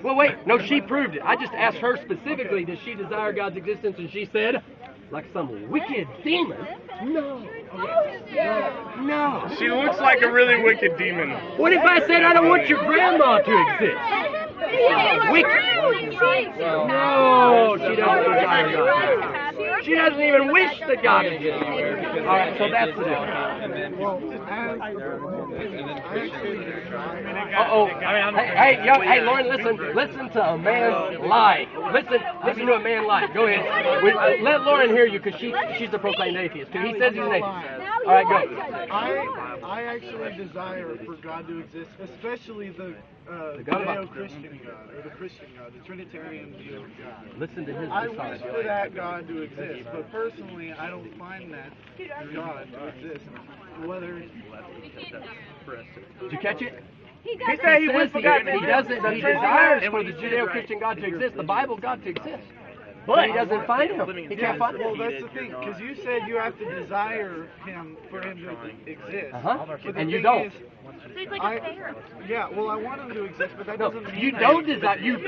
Well, wait. No, she proved it. I just asked her specifically, does she desire God's existence? And she said, like some wicked demon. No. No. She looks like a really wicked demon. What if I said I don't want your grandma to exist? Wicked. No, she doesn't desire God. She doesn't even wish that God exists. All right, so that's the difference. Uh-oh. Hey, Lauren, listen to a man lie. Listen to a man lie. Go ahead. Let Lauren hear you, because she's a proclaimed atheist. He says he's an atheist. All right, go. I actually desire for God to exist, especially the Judeo-Christian God, or the Christian God, the Trinitarian view of God. Listen to his I wish for that God to exist, but personally, I don't find that God to exist. Whether Did you catch it? He said he wishes for God. He doesn't. He desires for the Judeo-Christian God to exist, the Bible God to exist. But he doesn't find him. He can't find him. Well, that's the thing, because you said you have to desire him for him to exist. And you don't. Yeah, well, I want him to exist, but that doesn't mean you don't desire. You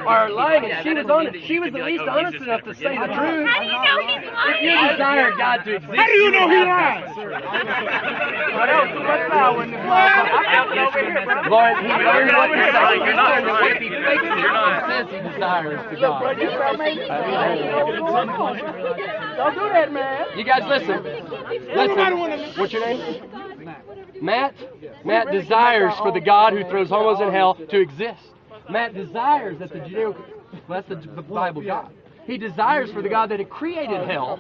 are lying, and she was honest. She was at least honest enough to say the truth. How do you know he's lying? If you desire God to exist, how do you know he lies? Lauren, he learned what to say. You're not right. He fakes it. Says he desires to God. Don't do that, man. You guys listen. What's your name? Matt? Matt desires for the God who throws homos in hell to exist. Matt desires that the that's the Bible God. He desires for the God that created hell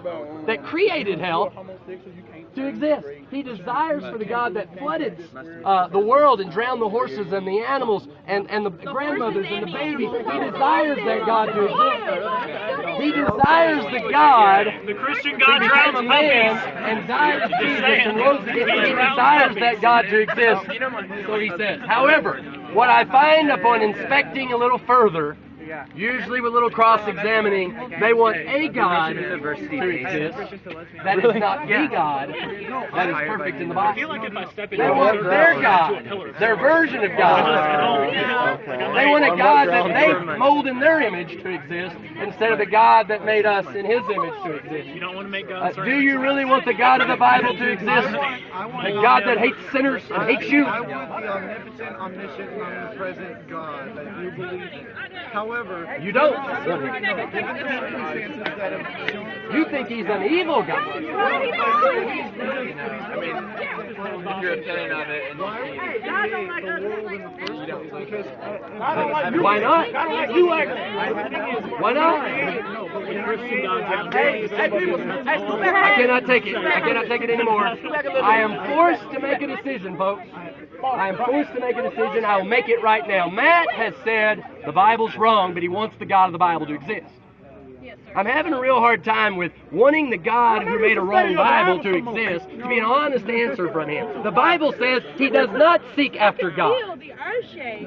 to exist. He desires for the God that flooded the world and drowned the horses and the animals and the grandmothers and the babies. He desires that God to exist. He desires the God, the Christian God drowned the puppies and died for Jesus and rose again. He desires that God to exist. So he says. However, what I find upon inspecting a little further, usually with a little cross-examining, they want a God to exist that is not the God that is perfect in the Bible. They want their God, their version of God. They want a God that they mold in their image to exist instead of the God that made us in His image to exist. You don't want to make God do you really want the God of the Bible to exist? A God that hates sinners and hates you? I want the omnipotent, omniscient, and omnipresent God that you believe in. However, you don't. You think He's an evil God. I mean, if your opinion of it, and why not? Why not? I cannot take it. I cannot take it anymore. I am forced to make a decision, folks. I am forced to make a decision. I will make it right now. Matt has said the Bible's wrong, but he wants the God of the Bible to exist. I'm having a real hard time with wanting the God who made a wrong Bible to exist to be an honest answer from him. The Bible says he does not seek after God.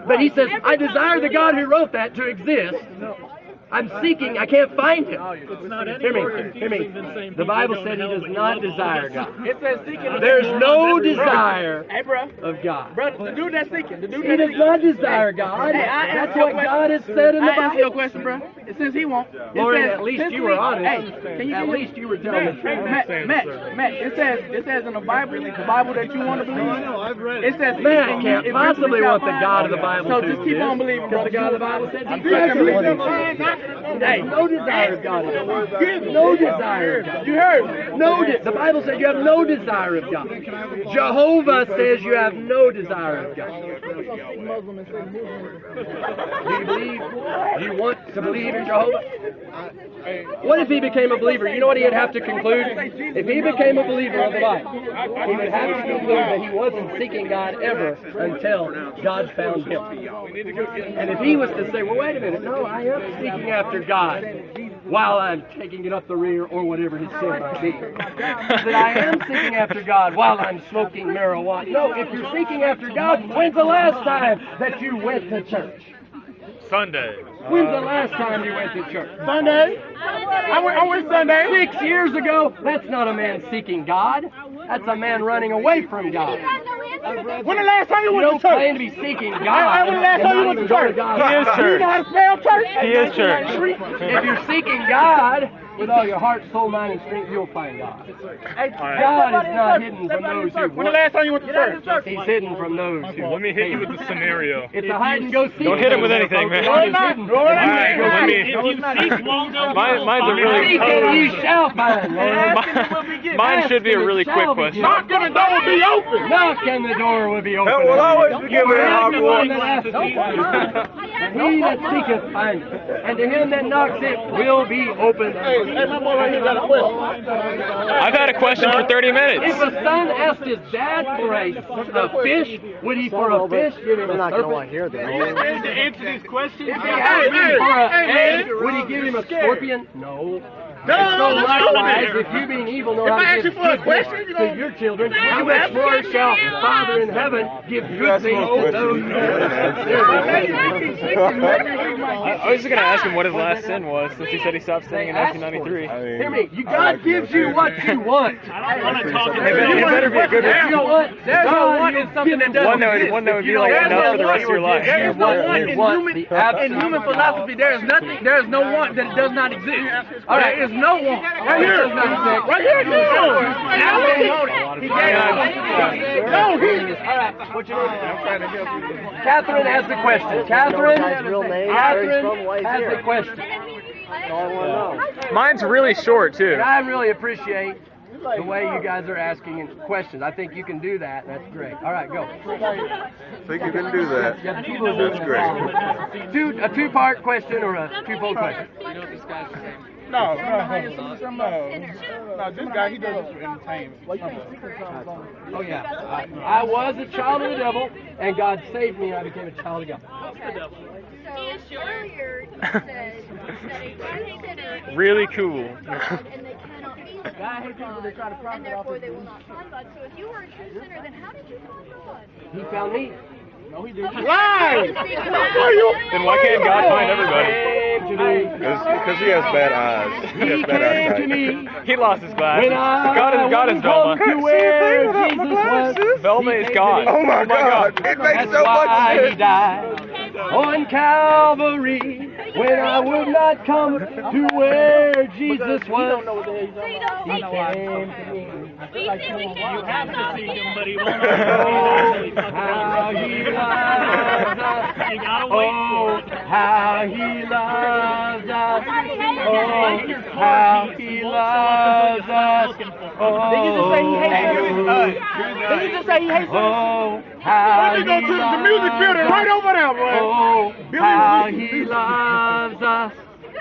But he says, I desire the God who wrote that to exist. I'm seeking, I can't find him. Hear me. The Bible said he does not desire God. There's no desire of God. the dude that's seeking, He does not desire God. That's what God has said in the Bible. I ask you a question, bro. It says he won't. Lord, at least you were honest. At least you were telling the truth. Matt, it says in the Bible that you want to believe. I've read it. It says, man, can't possibly want the God of the Bible so to just keep on believing, because brother. the God of the Bible said he Hey, no desire of God. No desire of God. You heard me. The Bible says you have no desire of God. Jehovah says you have no desire of God. Do you want to believe in Jehovah? What if he became a believer? You know what he'd have to conclude? If he became a believer of the Bible, he would have to conclude that he wasn't seeking God ever until God found him. And if he was to say, well, wait a minute, no, I am seeking after God while I'm taking it up the rear or whatever his sin might be. That I am seeking after God while I'm smoking marijuana. No, if you're seeking after God, when's the last time that you went to church? Sunday. When's the last time you went to church? Sunday. I went Sunday. 6 years ago. That's not a man seeking God. That's a man running away from God. When the last time you You went don't to church? claim to be seeking God. When the last and time you not went to even go church? God. He is Do you church. know how to spell church? He is church. If you're seeking God with all your heart, soul, mind, and strength, you'll find God. God is not hidden from those who When the want. last time you went to church? He's hidden from those who Let me hit you with the scenario. It's a hide and go seek. Don't hit him with anything, man. God is hidden. Alright, let me. Mine's a really. Seek and you shall find. Mine should be a really quick question. Knock and the door will be open. Knock and the door will be open. That will always be given in Everyone Hogwarts. that asks, he that seeketh findeth, and to him that knocks it will be opened. Hey, my boy right here got a question. I've had a question for 30 If minutes. a son asked his dad for a fish, would he for a fish give him a serpent? hear that. To answer these questions, If he asked him for an egg, would he give him a scorpion? No. So likewise, if you being evil know how to give good things to your children, how much more shall the Father in heaven give good things to those who I was just gonna ask him what his last sin was, since he said he stopped sinning in 1993. Hear me, God gives you what you want. It better be a good You know one. what? There's no one in something that doesn't One that would be like enough for the rest of your life. You want the absolute. in human philosophy, there is nothing, there is no want that does not exist. All right, there's no want. Right here, does not exist. right here, no. All right, what's your name? Catherine has the question. Catherine has the question. Mine's really short too. And I really appreciate the way you guys are asking questions. I think you can do that. That's great. All right, go. Think you can do that? Yeah, the people are That's great. A two-part question or a two-fold question? No, this guy, he does this for entertainment. Oh yeah. I was a child of the devil, and God saved me, and I became a child of God. So earlier you said that a true sinner Really cool. and they cannot be God, and therefore they will not find God. So if you were a true sinner, then how did you find God? He found me. No, he didn't. Lie! Then why can't God find everybody? Came to me. Because he has bad eyes. He He has bad came to eyesight. me. He lost his glasses. When I God is wouldn't come to Velma. where Jesus was. Velma He is came God. to me. Oh my God. It makes That's so why much he sense. died on Calvary when I would not come to where Jesus was. He came to me. You have to see him, but he Oh, how he loves us. Oh, how he loves us. Oh, how he loves us. Oh, Did you just say he hates us? Oh, how You go to the music building right over there, boy. Oh, how he loves us.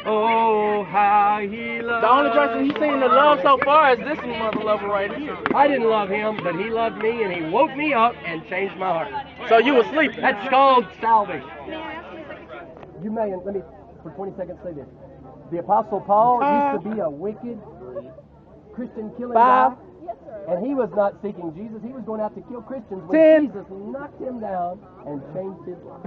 Oh, how he loves. The only person he's seen the love so far is this mother lover right here. I didn't love him, but he loved me, and he woke me up and changed my heart. So you were asleep. That's called salvation. May I ask you a second question? You may, and let me, for 20 seconds, say this. The Apostle Paul used to be a wicked Christian killing guy, and he was not seeking Jesus. He was going out to kill Christians when Jesus knocked him down and changed his life.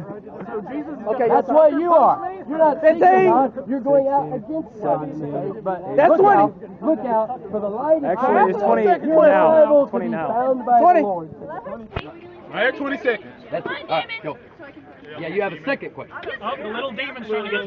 Okay, that's what you are. You're not seeking God. You're going out against God. Okay? But That's look out for the light. Actually, it's 20 You're now. liable to 20 be now. found by the Lord. I had 20 seconds. That's it. All right, go. Yeah, you have a second question. Oh, the little demon's trying to get to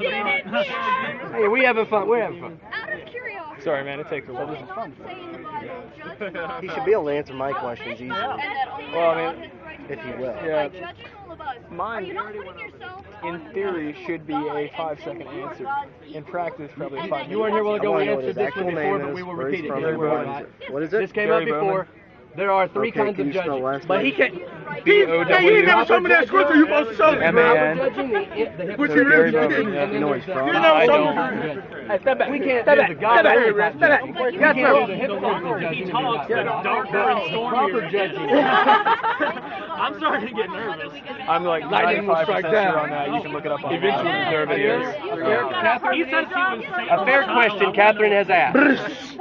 the Hey, we having fun. We're having fun. Out of curiosity, Sorry, man, it takes a while. does it not say in the Bible, judge not He should be able to answer my questions easily, and that only Well, I God mean, has the right if to he judge? will. By judging all of us, Mine, are you not putting yourself in on theory, the should be God a and 5-second saying you are answer. God's In equal? practice, probably 5 minutes. You weren't here a while ago. I We wanna know what answered his this one actual before, name but we is, will where he's repeat it. from, Don't and worry what about is it. it? What is it? This came up Gary Bowman. before. There are three Okay, kinds can of you spell judging. last But name? he can't. B-O-W. Hey, you ain't never showed me that scripture you supposed to show me. M-A-N. Proper judging, the Which hypocrite you really judging, did. and then You know there's he's from. You the know I something. don't. Hey, step back. We can't Step do back. the God Step back. type Step back. judging. You We got can't do the something. hypocrite judging. Proper judging. I'm starting to get nervous. I'm like Lightning will 95% strike sure down. on that. You can look it up on Eventually, Whoever it there is. A fair question Catherine has asked.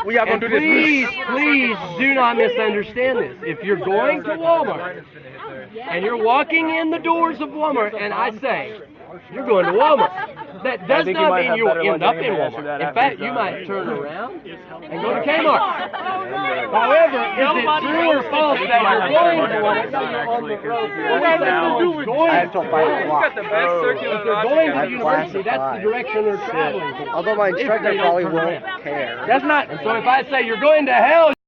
We are And going to do please, this. please do not misunderstand this. If you're going to Walmart and you're walking in the doors of Walmart and I say, you're going to Walmart. That does think you not might mean have you'll better end up longevity in after that Walmart. In after fact, it's you done. might turn around and go to Kmart. However, is it true or false that you're going to Walmart? I have till 5 o'clock. got the best circular If they're logic going to I've the university, class at that's the 5. direction they're traveling. Although my If instructor they don't probably turn won't around. care. That's not. And so if I say you're going to hell.